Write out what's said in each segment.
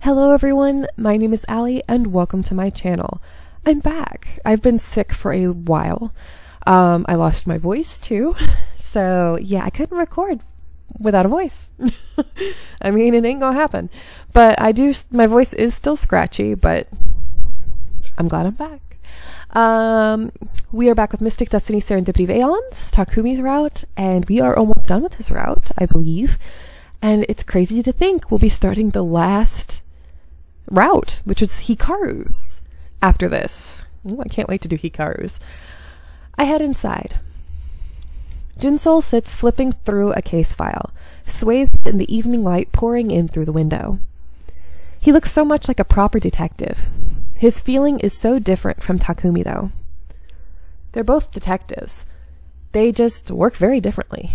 Hello everyone, my name is Allie and welcome to my channel. I'm back. I've been sick for a while. I lost my voice too, so yeah, I couldn't record without a voice. I mean, it ain't gonna happen. But my voice is still scratchy, but I'm glad I'm back. We are back with Mystic Destiny Serendipity Veons, Takumi's route, and we are almost done with his route, I believe. And it's crazy to think we'll be starting the last route, which is Hikaru's, after this. Ooh, I can't wait to do Hikaru's. I head inside. Jinsol sits flipping through a case file, swathed in the evening light pouring in through the window. He looks so much like a proper detective. His feeling is so different from Takumi, though. They're both detectives. They just work very differently.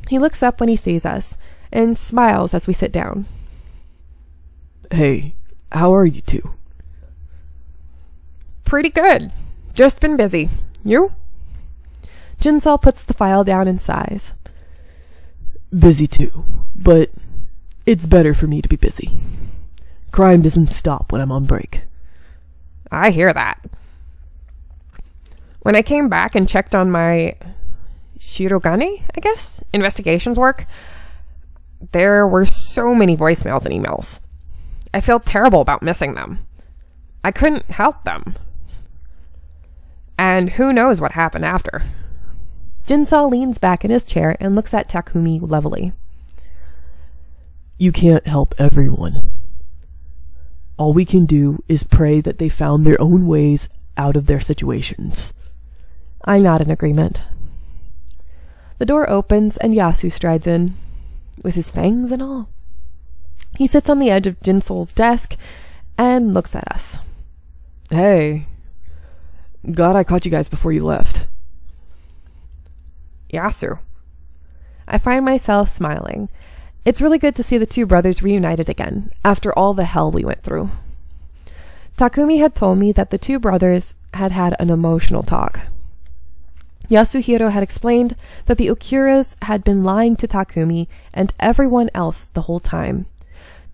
He looks up when he sees us, and smiles as we sit down. Hey, how are you two? Pretty good. Just been busy. You? Jinsol puts the file down and sighs. Busy too, but it's better for me to be busy. Crime doesn't stop when I'm on break. I hear that. When I came back and checked on my Shirogane, I guess, investigations work, there were so many voicemails and emails. I feel terrible about missing them. I couldn't help them. And who knows what happened after. Jinsol leans back in his chair and looks at Takumi levelly. You can't help everyone. All we can do is pray that they found their own ways out of their situations. I nod in agreement. The door opens and Yasu strides in, with his fangs and all. He sits on the edge of Jinsol's desk and looks at us. Hey. Glad I caught you guys before you left. Yasu. I find myself smiling. It's really good to see the two brothers reunited again, after all the hell we went through. Takumi had told me that the two brothers had had an emotional talk. Yasuhiro had explained that the Okuras had been lying to Takumi and everyone else the whole time.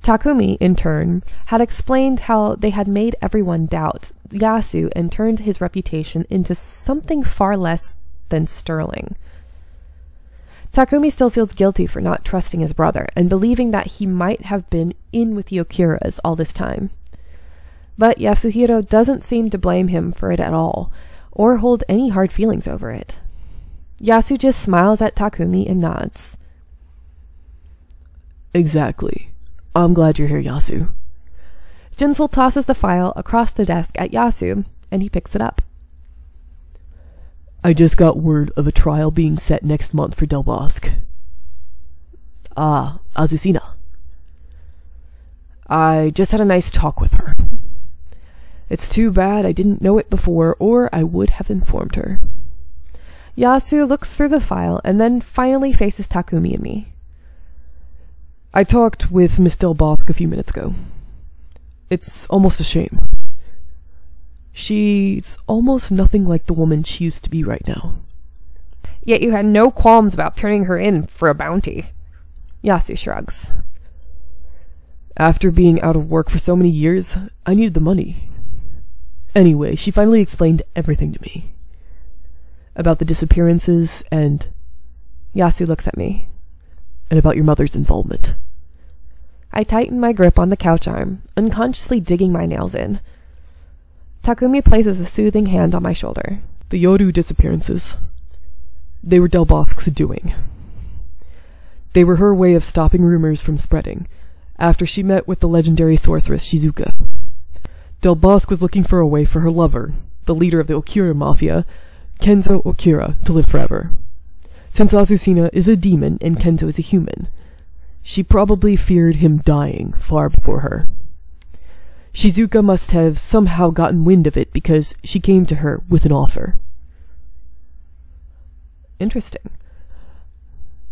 Takumi, in turn, had explained how they had made everyone doubt Yasu and turned his reputation into something far less than sterling. Takumi still feels guilty for not trusting his brother and believing that he might have been in with the Okuras all this time. But Yasuhiro doesn't seem to blame him for it at all, or hold any hard feelings over it. Yasu just smiles at Takumi and nods. Exactly. I'm glad you're here, Yasu. Jinsol tosses the file across the desk at Yasu, and he picks it up. I just got word of a trial being set next month for Del Bosque. Ah, Azucena. I just had a nice talk with her. It's too bad I didn't know it before, or I would have informed her. Yasu looks through the file and then finally faces Takumi and me. I talked with Miss Del Bosque a few minutes ago. It's almost a shame. She's almost nothing like the woman she used to be right now. Yet you had no qualms about turning her in for a bounty. Yasu shrugs. After being out of work for so many years, I needed the money. Anyway, she finally explained everything to me. About the disappearances and... Yasu looks at me. And about your mother's involvement. I tighten my grip on the couch arm, unconsciously digging my nails in. Takumi places a soothing hand on my shoulder. The Yoru disappearances. They were Del Bosque's doing. They were her way of stopping rumors from spreading, after she met with the legendary sorceress Shizuka. Del Bosque was looking for a way for her lover, the leader of the Okura Mafia, Kenzo Okura, to live forever. Since Azucena is a demon and Kenzo is a human, she probably feared him dying far before her. Shizuka must have somehow gotten wind of it because she came to her with an offer. Interesting.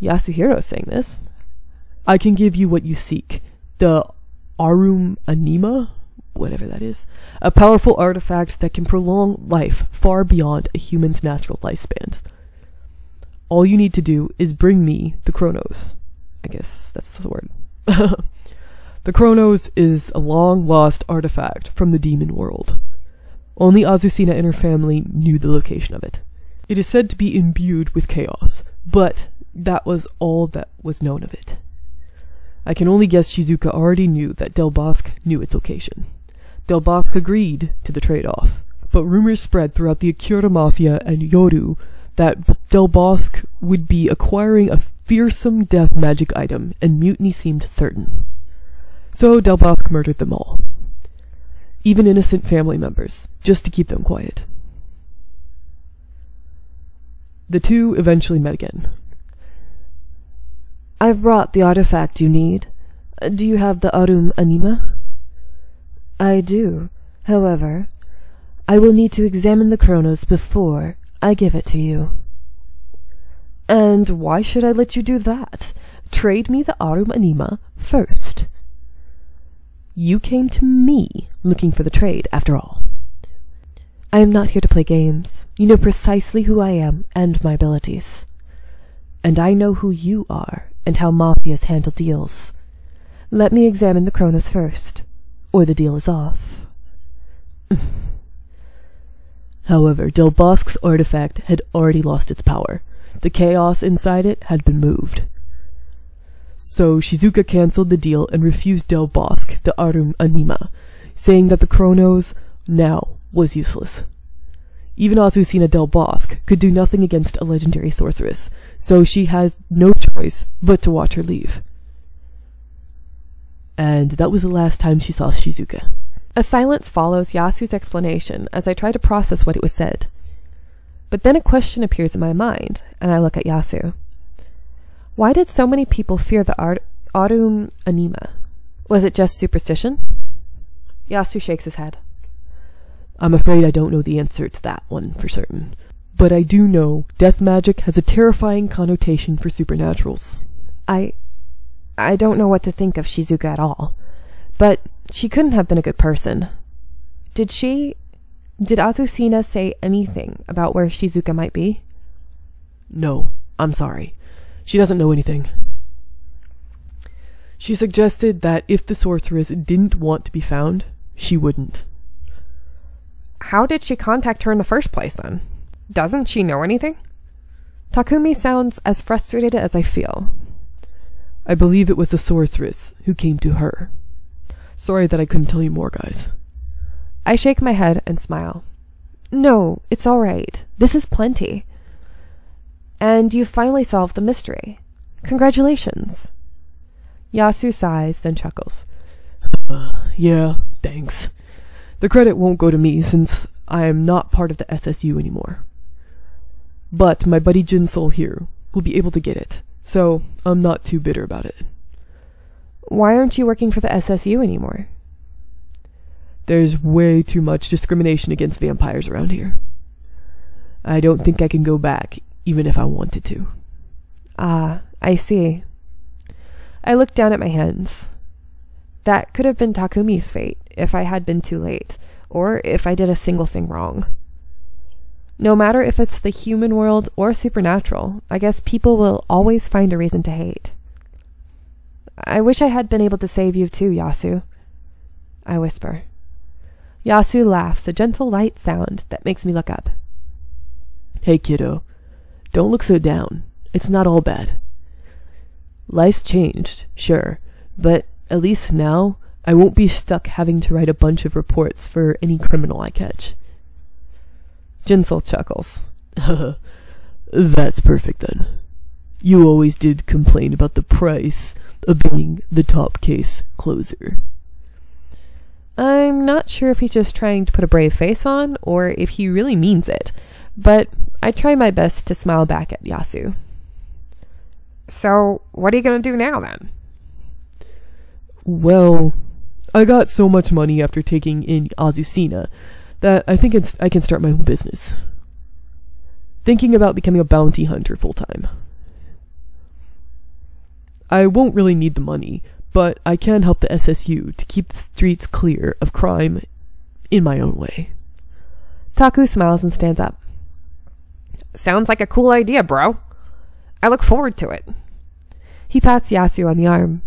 Yasuhiro's saying this. I can give you what you seek. The Arum Anima? Whatever that is. A powerful artifact that can prolong life far beyond a human's natural lifespan. All you need to do is bring me the Chronos. I guess that's the word. The Chronos is a long-lost artifact from the demon world. Only Azucena and her family knew the location of it. It is said to be imbued with chaos, but that was all that was known of it. I can only guess Shizuka already knew that Del Bosque knew its location. Del Bosque agreed to the trade-off, but rumors spread throughout the Akira Mafia and Yoru that Del Bosque would be acquiring a fearsome death magic item, and mutiny seemed certain. So Del Bosque murdered them all. Even innocent family members, just to keep them quiet. The two eventually met again. I've brought the artifact you need. Do you have the Arum Anima? I do. However, I will need to examine the Chronos before I give it to you. And why should I let you do that? Trade me the Arum Anima first. You came to me looking for the trade, after all. I am not here to play games. You know precisely who I am and my abilities. And I know who you are and how mafias handle deals. Let me examine the Chronos first, or the deal is off. However, Del Bosque's artifact had already lost its power. The chaos inside it had been moved. So Shizuka cancelled the deal and refused Del Bosque the Arum Anima, saying that the Chronos now was useless. Even Azucena Del Bosque could do nothing against a legendary sorceress, so she has no choice but to watch her leave. And that was the last time she saw Shizuka. A silence follows Yasu's explanation as I try to process what it was said. But then a question appears in my mind, and I look at Yasu. Why did so many people fear the Arum Anima? Was it just superstition? Yasu shakes his head. I'm afraid I don't know the answer to that one for certain. But I do know death magic has a terrifying connotation for supernaturals. I don't know what to think of Shizuka at all. But she couldn't have been a good person. Did Azucena say anything about where Shizuka might be? No, I'm sorry. She doesn't know anything. She suggested that if the sorceress didn't want to be found, she wouldn't. How did she contact her in the first place, then? Doesn't she know anything? Takumi sounds as frustrated as I feel. I believe it was the sorceress who came to her. Sorry that I couldn't tell you more, guys. I shake my head and smile. No, it's all right. This is plenty. And you finally solved the mystery. Congratulations. Yasu sighs, then chuckles. Yeah, thanks. The credit won't go to me since I am not part of the SSU anymore. But my buddy Jinsol here will be able to get it, so I'm not too bitter about it. Why aren't you working for the SSU anymore? There's way too much discrimination against vampires around here. I don't think I can go back, even if I wanted to. Ah, I see. I look down at my hands. That could have been Takumi's fate if I had been too late, or if I did a single thing wrong. No matter if it's the human world or supernatural, I guess people will always find a reason to hate. I wish I had been able to save you too, Yasu. I whisper. Yasu laughs, a gentle light sound that makes me look up. Hey kiddo, don't look so down. It's not all bad. Life's changed, sure, but at least now I won't be stuck having to write a bunch of reports for any criminal I catch. Jinsol chuckles. That's perfect then. You always did complain about the price of being the top case closer. I'm not sure if he's just trying to put a brave face on, or if he really means it, but I try my best to smile back at Yasu. So, what are you going to do now, then? Well, I got so much money after taking in Azucena that I think I can start my own business. Thinking about becoming a bounty hunter full-time. I won't really need the money, but I can help the SSU to keep the streets clear of crime in my own way. Taku smiles and stands up. Sounds like a cool idea, bro. I look forward to it. He pats Yasu on the arm.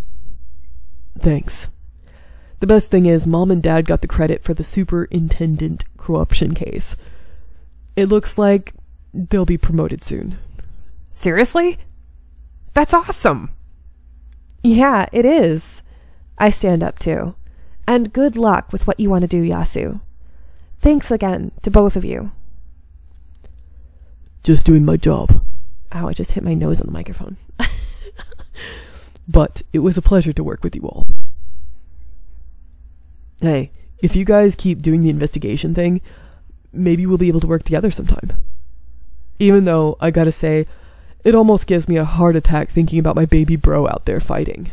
Thanks. The best thing is Mom and Dad got the credit for the superintendent corruption case. It looks like they'll be promoted soon. Seriously? That's awesome! Yeah, it is. I stand up too. And good luck with what you want to do, Yasu. Thanks again to both of you. Just doing my job. Ow, I just hit my nose on the microphone. But it was a pleasure to work with you all. Hey, if you guys keep doing the investigation thing, maybe we'll be able to work together sometime. Even though, I gotta say, it almost gives me a heart attack thinking about my baby bro out there fighting.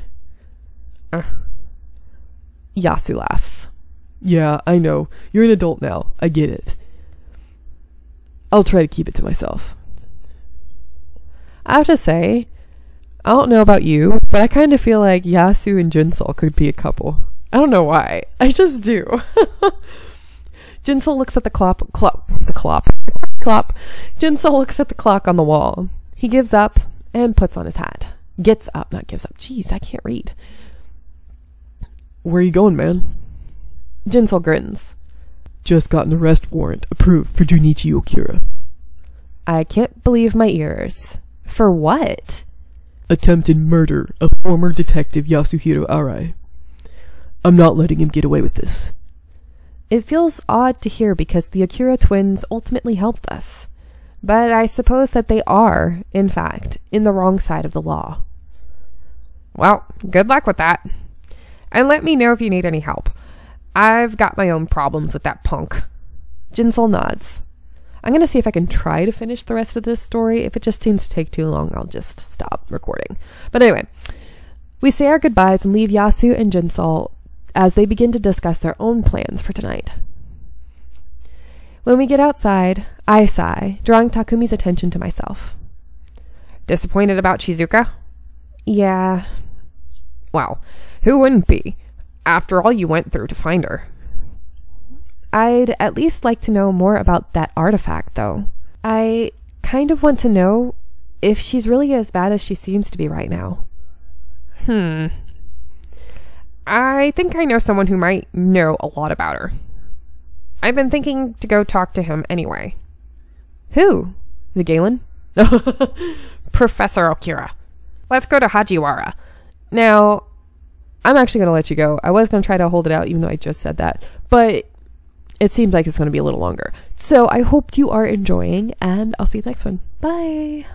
Yasu laughs. Yeah, I know. You're an adult now. I get it. I'll try to keep it to myself. I have to say, I don't know about you, but I kind of feel like Yasu and Jinsol could be a couple. I don't know why. I just do. Jinsol looks at the clock. Jinsol looks at the clock on the wall. He gives up and puts on his hat. Gets up, not gives up. Jeez, I can't read. Where are you going, man? Jinsol grins. Just got an arrest warrant approved for Junichi Okura. I can't believe my ears. For what? Attempted murder of former detective Yasuhiro Arai. I'm not letting him get away with this. It feels odd to hear because the Akira twins ultimately helped us. But I suppose that they are, in fact, in the wrong side of the law. Well, good luck with that. And let me know if you need any help. I've got my own problems with that punk. Jinsol nods. I'm going to see if I can try to finish the rest of this story. If it just seems to take too long, I'll just stop recording. But anyway, we say our goodbyes and leave Yasu and Jinsol as they begin to discuss their own plans for tonight. When we get outside, I sigh, drawing Takumi's attention to myself. Disappointed about Shizuka? Yeah. Well, who wouldn't be, after all you went through to find her? I'd at least like to know more about that artifact, though. I kind of want to know if she's really as bad as she seems to be right now. I think I know someone who might know a lot about her. I've been thinking to go talk to him anyway. Who? The Galen? Professor Okura. Let's go to Hajiwara. Now, I'm actually going to let you go. I was going to try to hold it out even though I just said that. But it seems like it's going to be a little longer. So I hope you are enjoying, and I'll see you next one. Bye!